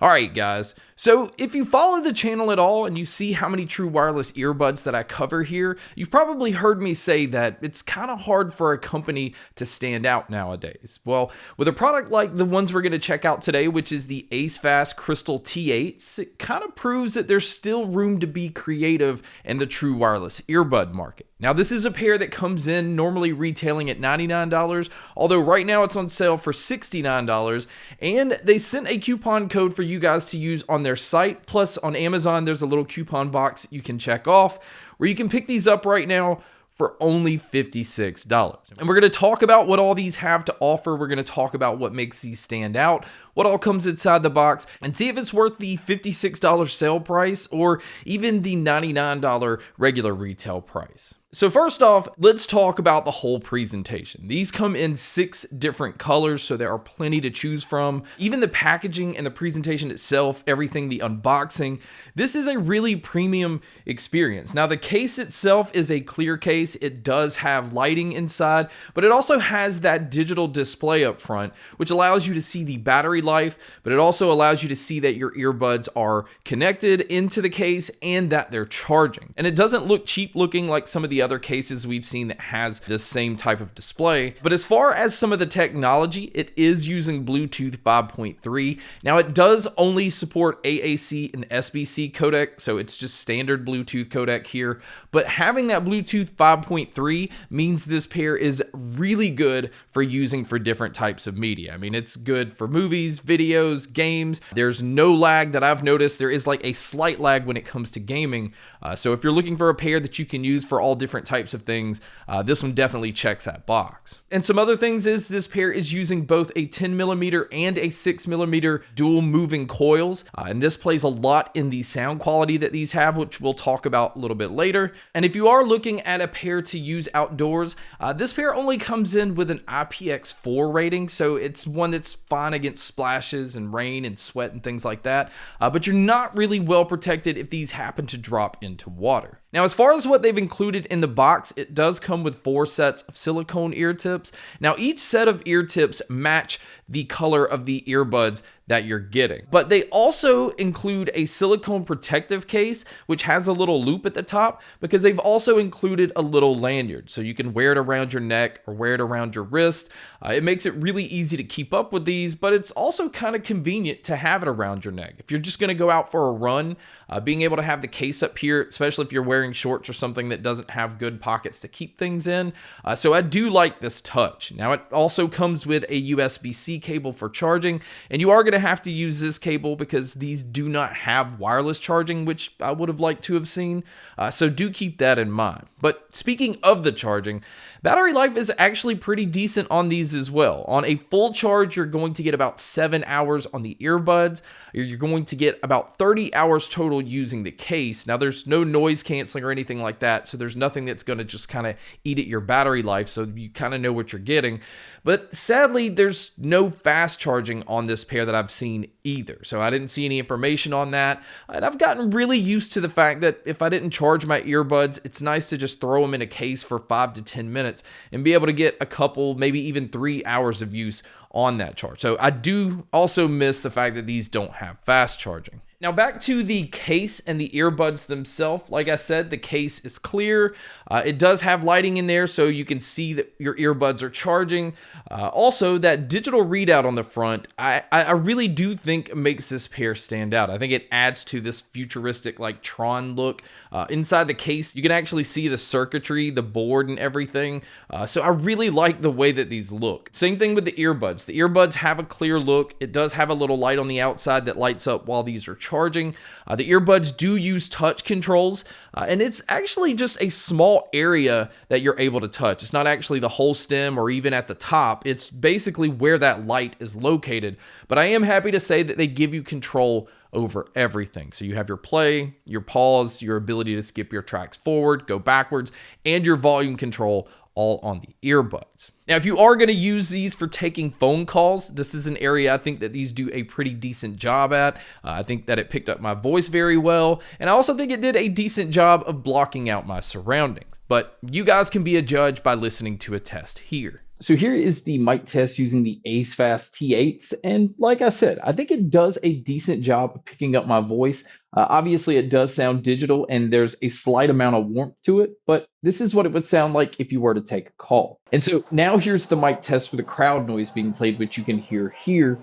Alright guys, so if you follow the channel at all and you see how many true wireless earbuds that I cover here, you've probably heard me say that it's kind of hard for a company to stand out nowadays. Well, with a product like the ones we're going to check out today, which is the AceFast Crystal T8, it kind of proves that there's still room to be creative in the true wireless earbud market. Now this is a pair that comes in normally retailing at $99, although right now it's on sale for $69, and they sent a coupon code for you guys to use on their site. Plus on Amazon there's a little coupon box you can check off where you can pick these up right now for only $56. And we're going to talk about what all these have to offer. We're going to talk about what makes these stand out, what all comes inside the box, and see if it's worth the $56 sale price or even the $99 regular retail price. So first off, let's talk about the whole presentation. These come in 6 different colors, so there are plenty to choose from. Even the packaging and the presentation itself, everything, the unboxing, this is a really premium experience. Now the case itself is a clear case. It does have lighting inside, but it also has that digital display up front, which allows you to see the battery life, but it also allows you to see that your earbuds are connected into the case and that they're charging. And it doesn't look cheap looking like some of the other cases we've seen that has this same type of display. But as far as some of the technology, it is using Bluetooth 5.3. Now it does only support AAC and SBC codec, so it's just standard Bluetooth codec here. But having that Bluetooth 5.3 means this pair is really good for using for different types of media. I mean, it's good for movies, videos, games. There's no lag that I've noticed. There is like a slight lag when it comes to gaming. So if you're looking for a pair that you can use for all different types of things, this one definitely checks that box. And some other things is this pair is using both a 10mm and a 6mm dual moving coils, and this plays a lot in the sound quality that these have, which we'll talk about a little bit later. And if you are looking at a pair to use outdoors, this pair only comes in with an IPX4 rating, so it's one that's fine against splashes and rain and sweat and things like that, but you're not really well protected if these happen to drop into water. Now, as far as what they've included in the box, it does come with 4 sets of silicone ear tips. Now, each set of ear tips match the color of the earbuds that you're getting. But they also include a silicone protective case, which has a little loop at the top, because they've also included a little lanyard. So you can wear it around your neck or wear it around your wrist. It makes it really easy to keep up with these, but it's also kind of convenient to have it around your neck. If you're just going to go out for a run, being able to have the case up here, especially if you're wearing shorts or something that doesn't have good pockets to keep things in. So I do like this touch. Now it also comes with a USB-C cable for charging, and you are going to have to use this cable because these do not have wireless charging, which I would have liked to have seen. So do keep that in mind. But speaking of the charging, battery life is actually pretty decent on these as well. On a full charge, you're going to get about 7 hours on the earbuds. You're going to get about 30 hours total using the case. Now there's no noise canceling or anything like that, so there's nothing that's going to just kind of eat at your battery life, so you kind of know what you're getting. But sadly, there's no fast charging on this pair that I've seen either, so I didn't see any information on that. And I've gotten really used to the fact that if I didn't charge my earbuds, it's nice to just throw them in a case for 5 to 10 minutes and be able to get a couple, maybe even 3 hours of use on that charge. So I do also miss the fact that these don't have fast charging. Now back to the case and the earbuds themselves. Like I said, the case is clear. It does have lighting in there so you can see that your earbuds are charging. Also, that digital readout on the front, I really do think makes this pair stand out. I think it adds to this futuristic like Tron look. Inside the case, you can actually see the circuitry, the board and everything. So I really like the way that these look. Same thing with the earbuds. The earbuds have a clear look. It does have a little light on the outside that lights up while these are charging. The earbuds do use touch controls, and it's actually just a small area that you're able to touch. It's not actually the whole stem or even at the top. It's basically where that light is located. But I am happy to say that they give you control over everything. So you have your play, your pause, your ability to skip your tracks forward, go backwards, and your volume control all on the earbuds. Now, if you are going to use these for taking phone calls, this is an area I think that these do a pretty decent job at. I think that it picked up my voice very well, and I also think it did a decent job of blocking out my surroundings. But you guys can be a judge by listening to a test here. So here is the mic test using the AceFast T8s. And like I said, I think it does a decent job of picking up my voice. Obviously, it does sound digital and there's a slight amount of warmth to it, but this is what it would sound like if you were to take a call. And so now here's the mic test for the crowd noise being played, which you can hear here.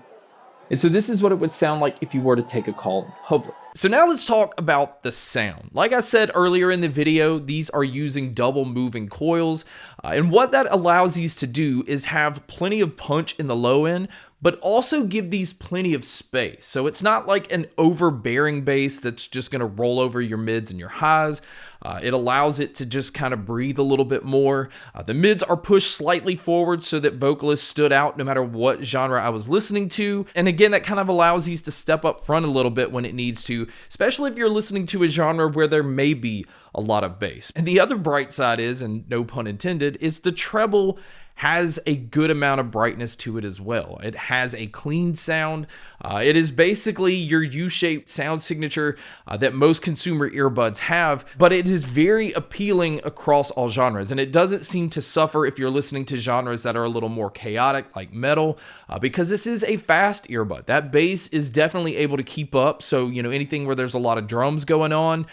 And so this is what it would sound like if you were to take a call in public. So now let's talk about the sound. Like I said earlier in the video, these are using double moving coils. And what that allows these to do is have plenty of punch in the low end, but also give these plenty of space. So it's not like an overbearing bass that's just gonna roll over your mids and your highs. It allows it to just kind of breathe a little bit more. The mids are pushed slightly forward so that vocalists stood out no matter what genre I was listening to. And again, that kind of allows these to step up front a little bit when it needs to, especially if you're listening to a genre where there may be a lot of bass. And the other bright side is, and no pun intended, is the treble has a good amount of brightness to it as well. It has a clean sound. It is basically your U-shaped sound signature that most consumer earbuds have, but it is very appealing across all genres. And it doesn't seem to suffer if you're listening to genres that are a little more chaotic, like metal, because this is a fast earbud. That bass is definitely able to keep up. So, anything where there's a lot of drums going on,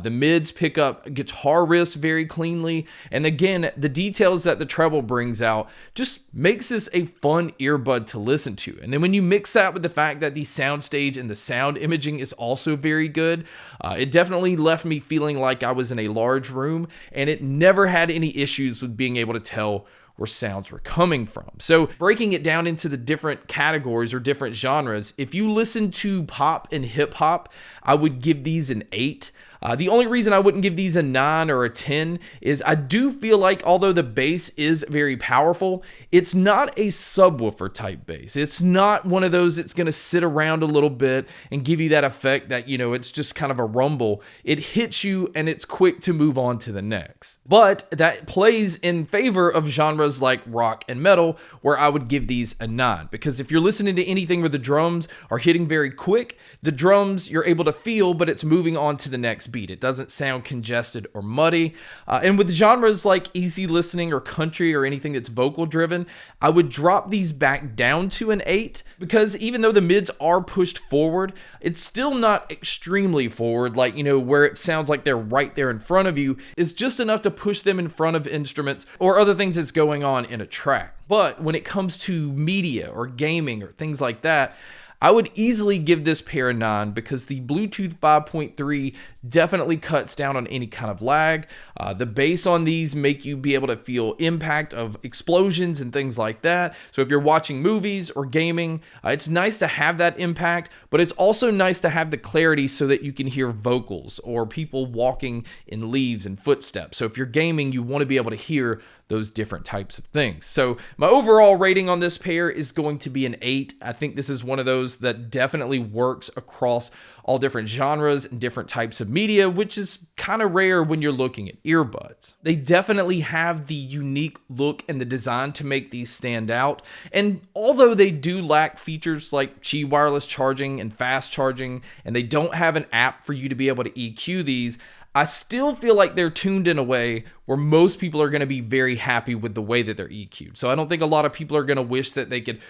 the mids pick up guitar riffs very cleanly. And again, the details that the treble brings out just makes this a fun earbud to listen to. And then when you mix that with the fact that the soundstage and the sound imaging is also very good, it definitely left me feeling like I was in a large room, and it never had any issues with being able to tell where sounds were coming from. So breaking it down into the different categories or different genres, if you listen to pop and hip hop, I would give these an 8. The only reason I wouldn't give these a 9 or a 10 is I do feel like although the bass is very powerful, it's not a subwoofer type bass. It's not one of those that's going to sit around a little bit and give you that effect that, it's just kind of a rumble. It hits you and it's quick to move on to the next. But that plays in favor of genres like rock and metal, where I would give these a 9. Because if you're listening to anything where the drums are hitting very quick, the drums you're able to feel, but it's moving on to the next beat. It doesn't sound congested or muddy. And with genres like easy listening or country or anything that's vocal driven, I would drop these back down to an 8, because even though the mids are pushed forward, it's still not extremely forward, like, where it sounds like they're right there in front of you. It's just enough to push them in front of instruments or other things that's going on in a track. But when it comes to media or gaming or things like that, I would easily give this pair a 9, because the Bluetooth 5.3 definitely cuts down on any kind of lag. The bass on these make you be able to feel impact of explosions and things like that. So if you're watching movies or gaming, it's nice to have that impact, but it's also nice to have the clarity so that you can hear vocals or people walking in leaves and footsteps. So if you're gaming, you want to be able to hear those different types of things. So my overall rating on this pair is going to be an 8. I think this is one of those that definitely works across all different genres and different types of media, which is kind of rare when you're looking at earbuds. They definitely have the unique look and the design to make these stand out. And although they do lack features like Qi wireless charging and fast charging, and they don't have an app for you to be able to EQ these, I still feel like they're tuned in a way where most people are going to be very happy with the way that they're EQ'd. So I don't think a lot of people are going to wish that they could,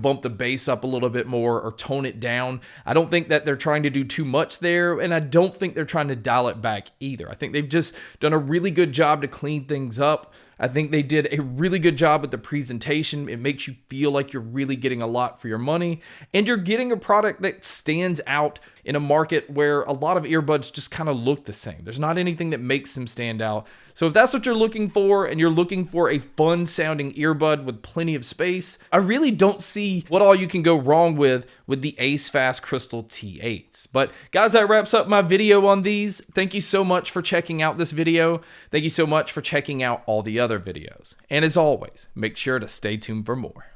bump the bass up a little bit more or tone it down. I don't think that they're trying to do too much there, and I don't think they're trying to dial it back either. I think they've just done a really good job to clean things up. I think they did a really good job with the presentation. It makes you feel like you're really getting a lot for your money, and you're getting a product that stands out in a market where a lot of earbuds just kind of look the same. There's not anything that makes them stand out. So if that's what you're looking for, and you're looking for a fun sounding earbud with plenty of space, I really don't see what all you can go wrong with the AceFast Crystal T8s. But guys, that wraps up my video on these. Thank you so much for checking out this video. Thank you so much for checking out all the other videos. And as always, make sure to stay tuned for more.